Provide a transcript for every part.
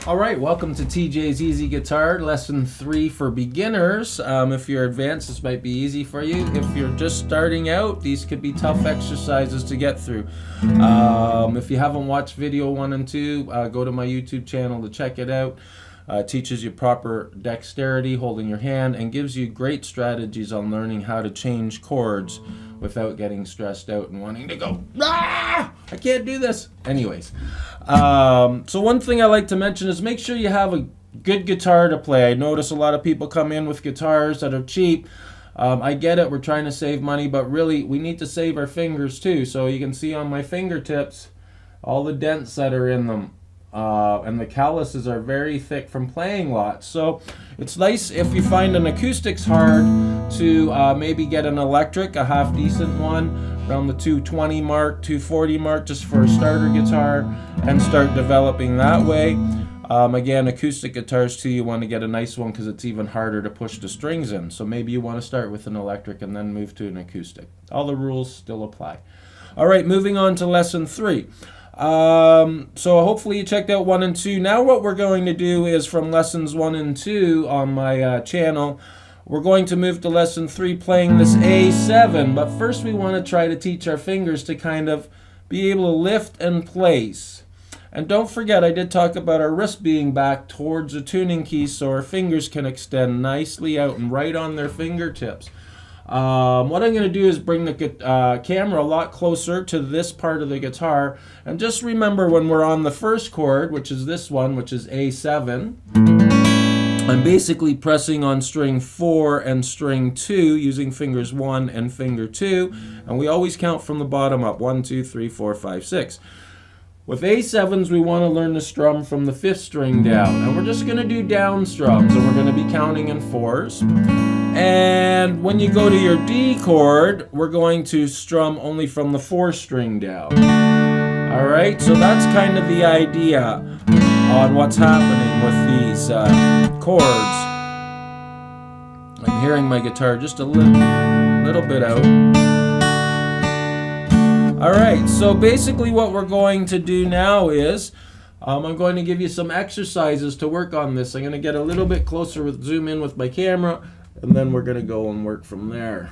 All right, welcome to TJ's Easy Guitar, lesson 3 for beginners. If you're advanced, this might be easy for you. If you're just starting out, these could be tough exercises to get through. If you haven't watched video 1 and 2, go to my YouTube channel to check it out. Teaches you proper dexterity, holding your hand, and gives you great strategies on learning how to change chords without getting stressed out and wanting to go, ah, I can't do this. Anyways, so one thing I like to mention is make sure you have a good guitar to play. I notice a lot of people come in with guitars that are cheap. I get it, we're trying to save money, but really we need to save our fingers too. So you can see on my fingertips all the dents that are in them. And the calluses are very thick from playing lots. So it's nice if you find an acoustic's hard to maybe get an electric, a half decent one, around the 220 mark, 240 mark, just for a starter guitar, and start developing that way. Again, acoustic guitars too, you want to get a nice one because it's even harder to push the strings in. So maybe you want to start with an electric and then move to an acoustic. All the rules still apply. All right, moving on to lesson 3. So hopefully you checked out 1 and 2. Now what we're going to do is from lessons 1 and 2 on my channel, we're going to move to lesson 3 playing this A7. But first we want to try to teach our fingers to kind of be able to lift and place. And don't forget, I did talk about our wrist being back towards the tuning keys so our fingers can extend nicely out and right on their fingertips. What I'm going to do is bring the camera a lot closer to this part of the guitar, and just remember when we're on the first chord, which is this one, which is A7, I'm basically pressing on string 4 and string 2 using fingers 1 and finger 2, and we always count from the bottom up, 1, 2, 3, 4, 5, 6. With A7s, we want to learn to strum from the 5th string down, and we're just going to do down strums, and we're going to be counting in 4s. And when you go to your D chord, we're going to strum only from the 4th string down. All right, so that's kind of the idea on what's happening with these chords. I'm hearing my guitar just a little bit out. All right, so basically what we're going to do now is I'm going to give you some exercises to work on this. I'm going to get a little bit closer with zoom in with my camera, and then we're going to go and work from there.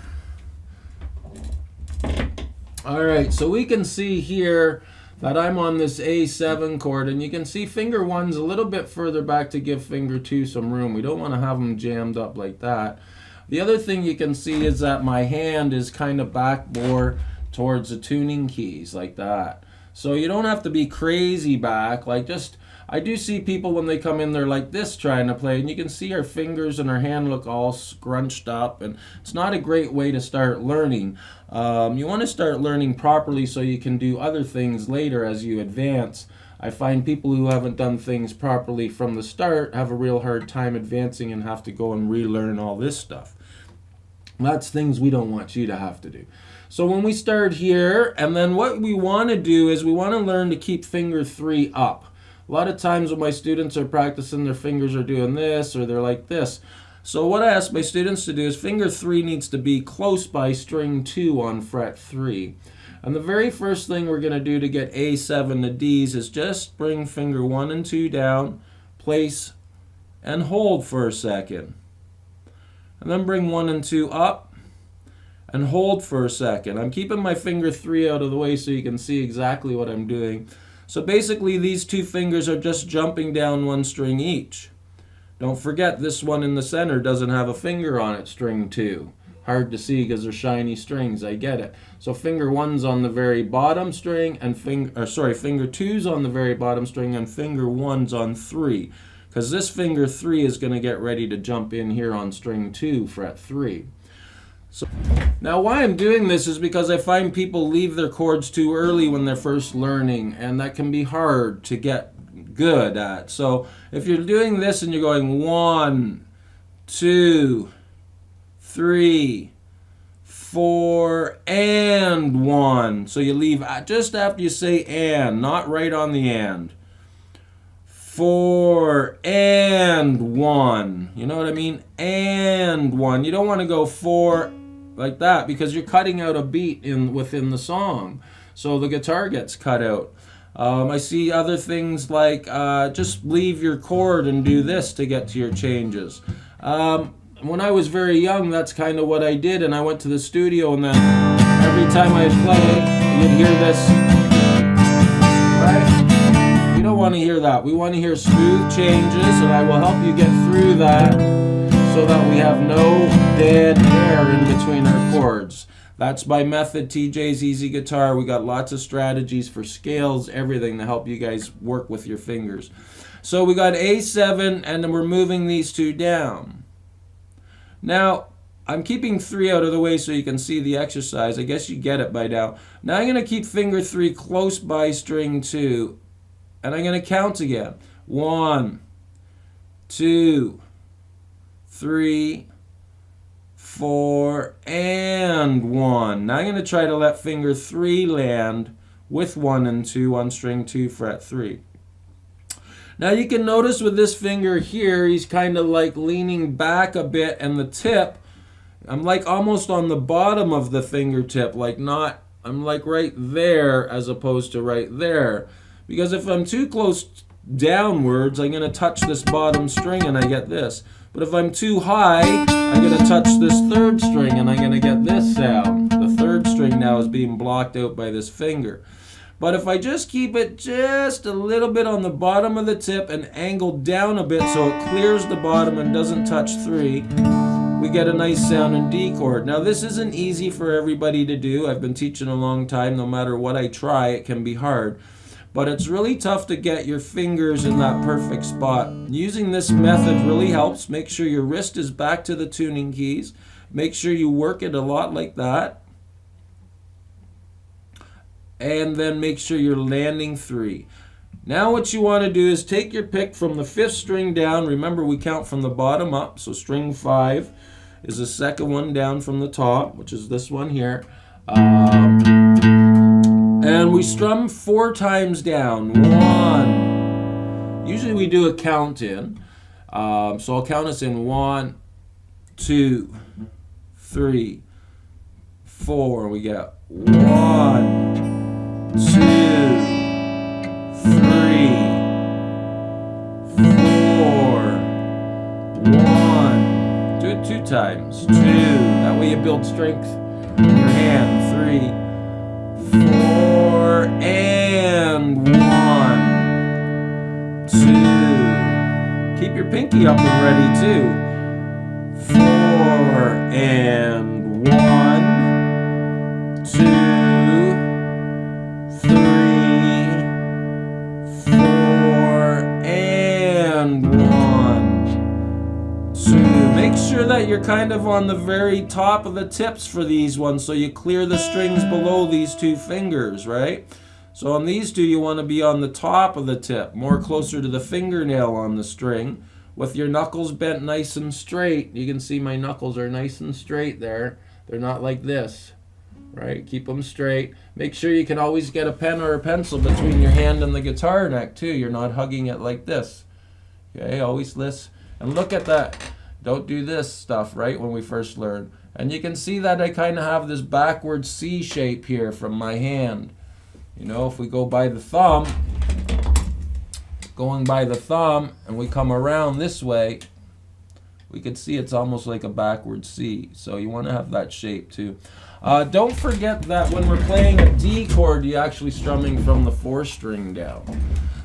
All right, so we can see here that I'm on this A7 chord, and you can see finger 1's a little bit further back to give finger 2 some room. We don't want to have them jammed up like that. The other thing you can see is that my hand is kind of back more towards the tuning keys like that. So you don't have to be crazy back, like just, I do see people when they come in, they're like this trying to play, and you can see our fingers and our hand look all scrunched up, and it's not a great way to start learning. You want to start learning properly so you can do other things later as you advance. I find people who haven't done things properly from the start have a real hard time advancing and have to go and relearn all this stuff. That's things we don't want you to have to do. So when we start here, and then what we want to do is we want to learn to keep finger 3 up. A lot of times when my students are practicing, their fingers are doing this or they're like this. So what I ask my students to do is finger 3 needs to be close by string 2 on fret 3. And the very first thing we're going to do to get A7 to D's is just bring finger 1 and 2 down, place, and hold for a second. And then bring 1 and 2 up, and hold for a second. I'm keeping my finger 3 out of the way so you can see exactly what I'm doing. So basically these 2 fingers are just jumping down 1 string each. Don't forget this one in the center doesn't have a finger on it, string 2. Hard to see because they're shiny strings, I get it. So finger 1's on the very bottom string, and finger 2's on the very bottom string, and finger 1's on 3. Because this finger 3 is going to get ready to jump in here on string 2, fret 3. So, now why I'm doing this is because I find people leave their chords too early when they're first learning, and that can be hard to get good at. So if you're doing this and you're going 1, 2, 3, 4, and 1. So you leave just after you say and, not right on the and. 4 and 1. You know what I mean? And 1. You don't want to go 4 like that because you're cutting out a beat within the song. So the guitar gets cut out. I see other things like just leave your chord and do this to get to your changes. When I was very young, that's kind of what I did, and I went to the studio, and then every time I'd play, you'd hear this, right? We don't want to hear that. We want to hear smooth changes, and I will help you get through that so that we have no dead air in between our chords. That's my method, TJ's Easy Guitar. We got lots of strategies for scales, everything to help you guys work with your fingers. So we got A7, and then we're moving these two down. Now, I'm keeping 3 out of the way so you can see the exercise. I guess you get it by now. Now I'm going to keep finger 3 close by string 2, and I'm going to count again. 1, 2, 3, 4, and 1. Now I'm going to try to let finger 3 land with 1 and 2 on string 2, fret 3. Now you can notice with this finger here, he's kind of like leaning back a bit, and the tip, I'm like almost on the bottom of the fingertip, like not, I'm like right there as opposed to right there. Because if I'm too close downwards, I'm going to touch this bottom string and I get this. But if I'm too high, I'm going to touch this third string and I'm going to get this sound. The third string now is being blocked out by this finger. But if I just keep it just a little bit on the bottom of the tip and angle down a bit so it clears the bottom and doesn't touch 3, we get a nice sound in D chord. Now this isn't easy for everybody to do. I've been teaching a long time. No matter what I try, it can be hard. But it's really tough to get your fingers in that perfect spot. Using this method really helps. Make sure your wrist is back to the tuning keys. Make sure you work it a lot like that. And then make sure you're landing 3. Now what you want to do is take your pick from the 5th string down. Remember, we count from the bottom up, so string 5 is the second one down from the top, which is this one here. And we strum 4 times down. 1. Usually we do a count in. So I'll count us in 1, 2, 3, 4. We get 1, 2, 3, 4. One. Do it 2 times. 2. That way you build strength in your hand. 3, 4, and 1, 2. Keep your pinky up and ready too. 4 and 1, 2, 3, 4, and 1, 2. Make sure that you're kind of on the very top of the tips for these ones so you clear the strings below these 2 fingers, right? So on these 2 you want to be on the top of the tip, more closer to the fingernail on the string, with your knuckles bent nice and straight. You can see my knuckles are nice and straight there. They're not like this. Right, keep them straight. Make sure you can always get a pen or a pencil between your hand and the guitar neck too. You're not hugging it like this. Okay, always listen. And look at that. Don't do this stuff, right, when we first learn. And you can see that I kind of have this backward C shape here from my hand. You know, if we go by the thumb, going by the thumb, and we come around this way, we can see it's almost like a backward C. So you want to have that shape too. Don't forget that when we're playing a D chord, you're actually strumming from the 4th string down.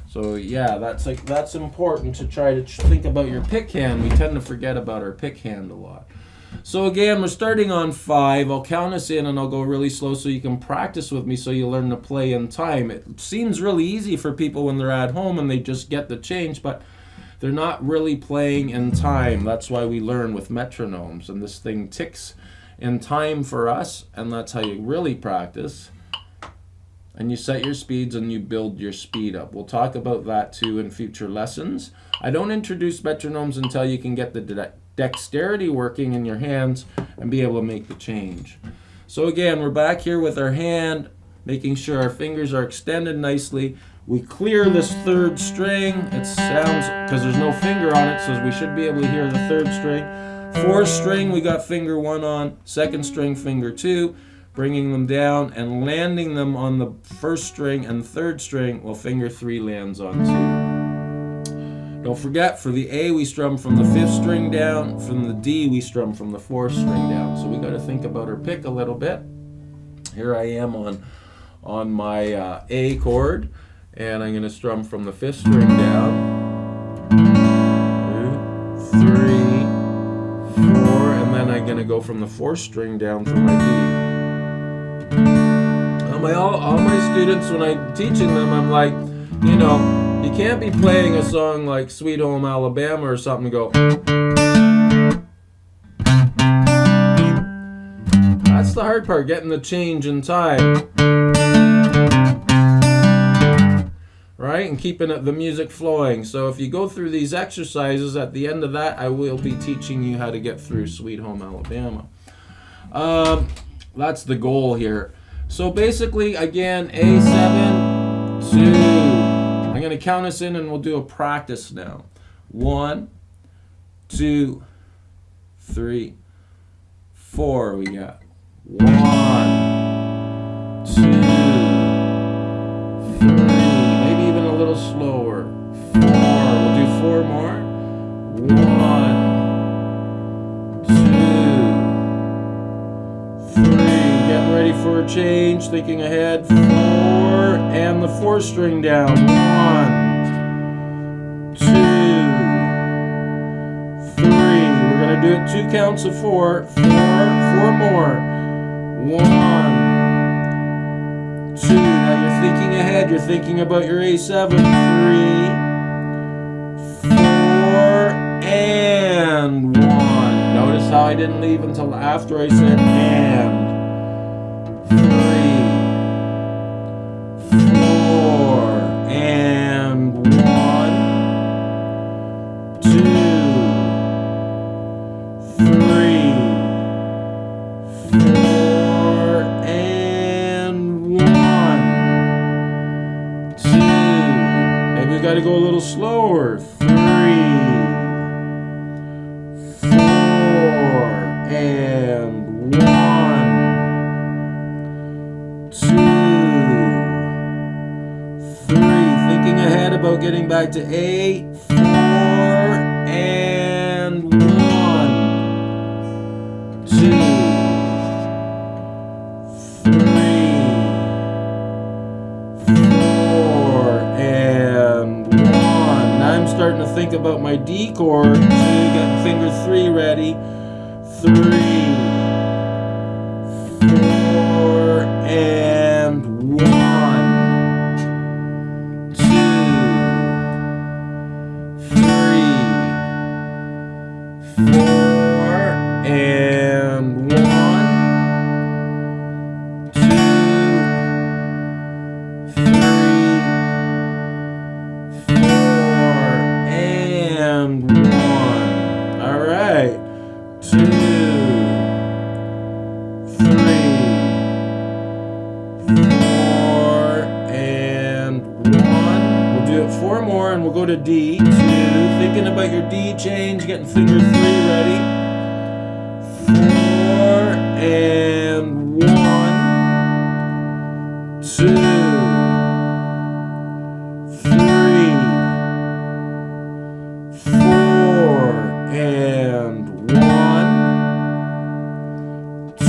So yeah, that's important to try to think about your pick hand. We tend to forget about our pick hand a lot. So again, we're starting on 5. I'll count us in and I'll go really slow so you can practice with me so you learn to play in time. It seems really easy for people when they're at home and they just get the change, but they're not really playing in time. That's why we learn with metronomes, and this thing ticks in time for us, and that's how you really practice. And you set your speeds and you build your speed up. We'll talk about that too in future lessons. I don't introduce metronomes until you can get the dexterity working in your hands and be able to make the change. So again, we're back here with our hand, making sure our fingers are extended nicely. We clear this 3rd string. It sounds, because there's no finger on it, so we should be able to hear the 3rd string. 4th string, we got finger 1 on, 2nd string, finger 2. bringing them down and landing them on the first string and third string while finger 3 lands on 2. Don't forget, for the A we strum from the 5th string down, from the D we strum from the 4th string down. So we got to think about our pick a little bit. Here I am on my A chord, and I'm going to strum from the 5th string down. 2, 3, 4, and then I'm going to go from the 4th string down for my D. All my students, when I'm teaching them, I'm like, you know, you can't be playing a song like Sweet Home Alabama or something and go. That's the hard part, getting the change in time. Right? And keeping the music flowing. So if you go through these exercises, at the end of that, I will be teaching you how to get through Sweet Home Alabama. That's the goal here. So basically, again, A7, 2. I'm going to count us in and we'll do a practice now. 1, 2, 3, 4. We got 1, 2, 3. Maybe even a little slower. 4. We'll do 4 more. 1, 2, 3. Getting ready for a change. Thinking ahead. 4. And the 4th string down. 1, 2, 3. We're going to do it 2 counts of 4. 4 more. 1, 2. Now you're thinking ahead. You're thinking about your A7. 3, 4, and 1. Notice how I didn't leave until after I said and. 3, 4, and 1, 2, 3, 4, and 1, 2. Maybe we got to go a little slower. 3, 4, and 1, 2, 3. Thinking ahead about getting back to 8, 4, and 1, 2, 3, 4, and 1. Now I'm starting to think about my D chord. 2, getting finger 3 ready. 3, 4, and 1, 2, 3, 4, and 1, 2, 3, 4, and 1. All right. 2, 3, 4, and 1. We'll do it 4 more and we'll go to D. 2. Thinking about your D change, getting finger 3 ready. 4, and 1, 2, 3, 4, and 1, 2,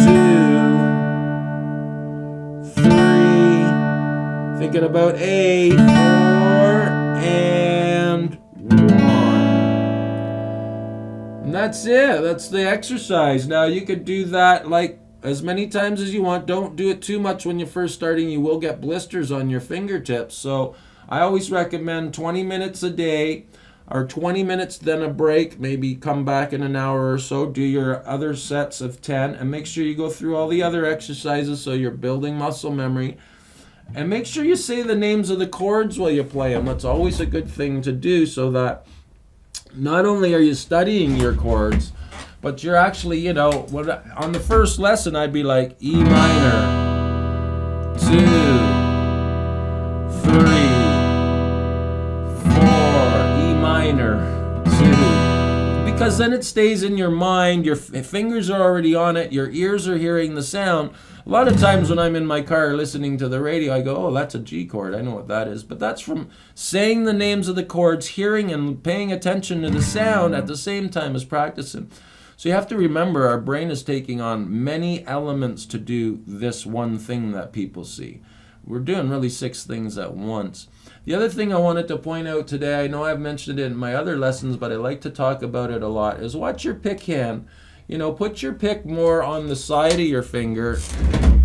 3. Thinking about A. 4, and 1. And that's it. That's the exercise. Now you could do that like as many times as you want. Don't do it too much when you're first starting. You will get blisters on your fingertips. So I always recommend 20 minutes a day, or 20 minutes then a break. Maybe come back in an hour or so, do your other sets of 10, and make sure you go through all the other exercises so you're building muscle memory. And make sure you say the names of the chords while you play them. That's always a good thing to do, so that not only are you studying your chords, but you're actually, you know, on the first lesson I'd be like E minor, 2, 3, 4, E minor, 2. because then it stays in your mind. Your fingers are already on it. Your ears are hearing the sound. A lot of times when I'm in my car listening to the radio, I go, oh, that's a G chord. I know what that is. But that's from saying the names of the chords, hearing and paying attention to the sound at the same time as practicing. So you have to remember, our brain is taking on many elements to do this one thing that people see. We're doing really 6 things at once. The other thing I wanted to point out today, I know I've mentioned it in my other lessons, but I like to talk about it a lot, is watch your pick hand. You know, put your pick more on the side of your finger.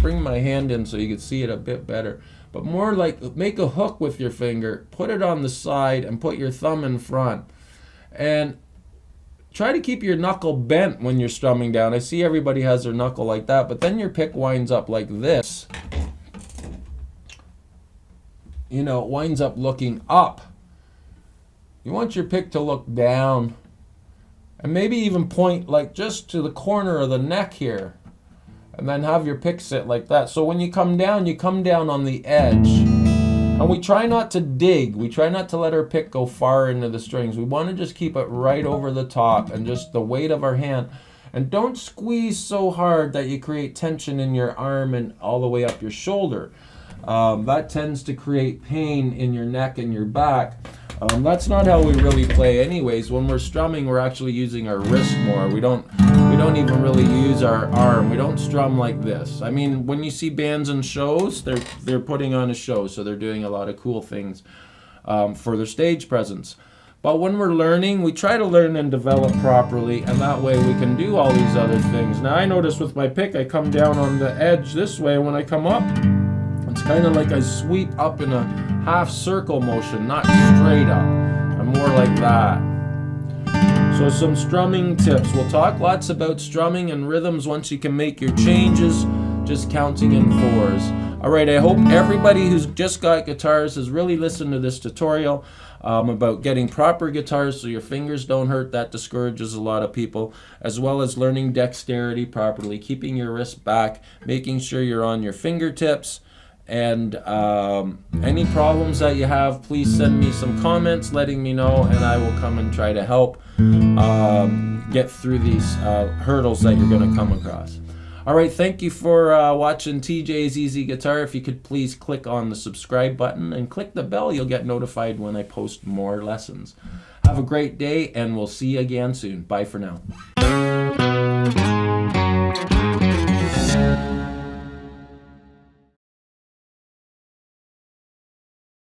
Bring my hand in so you can see it a bit better. But more like, make a hook with your finger, put it on the side, and put your thumb in front. And try to keep your knuckle bent when you're strumming down. I see everybody has their knuckle like that, but then your pick winds up like this. You know, it winds up looking up. You want your pick to look down. And maybe even point like just to the corner of the neck here. And then have your pick sit like that. So when you come down on the edge. And we try not to dig. We try not to let our pick go far into the strings. We want to just keep it right over the top and just the weight of our hand. And don't squeeze so hard that you create tension in your arm and all the way up your shoulder. That tends to create pain in your neck and your back. That's not how we really play anyways. When we're strumming, we're actually using our wrist more. We don't even really use our arm. We don't strum like this. I mean, when you see bands and shows, they're putting on a show, so they're doing a lot of cool things for their stage presence. But when we're learning, we try to learn and develop properly, and that way we can do all these other things. Now I notice with my pick, I come down on the edge this way. When I come up, it's kind of like I sweep up in a half circle motion, not straight up. I'm more like that. So some strumming tips. We'll talk lots about strumming and rhythms once you can make your changes, just counting in 4s. All right, I hope everybody who's just got guitars has really listened to this tutorial about getting proper guitars so your fingers don't hurt. That discourages a lot of people, as well as learning dexterity properly, keeping your wrist back, making sure you're on your fingertips. And any problems that you have, please send me some comments letting me know, and I will come and try to help get through these hurdles that you're going to come across. All right, thank you for watching TJ's Easy Guitar. If you could please click on the subscribe button and click the bell, you'll get notified when I post more lessons. Have a great day, and we'll see you again soon. Bye for now.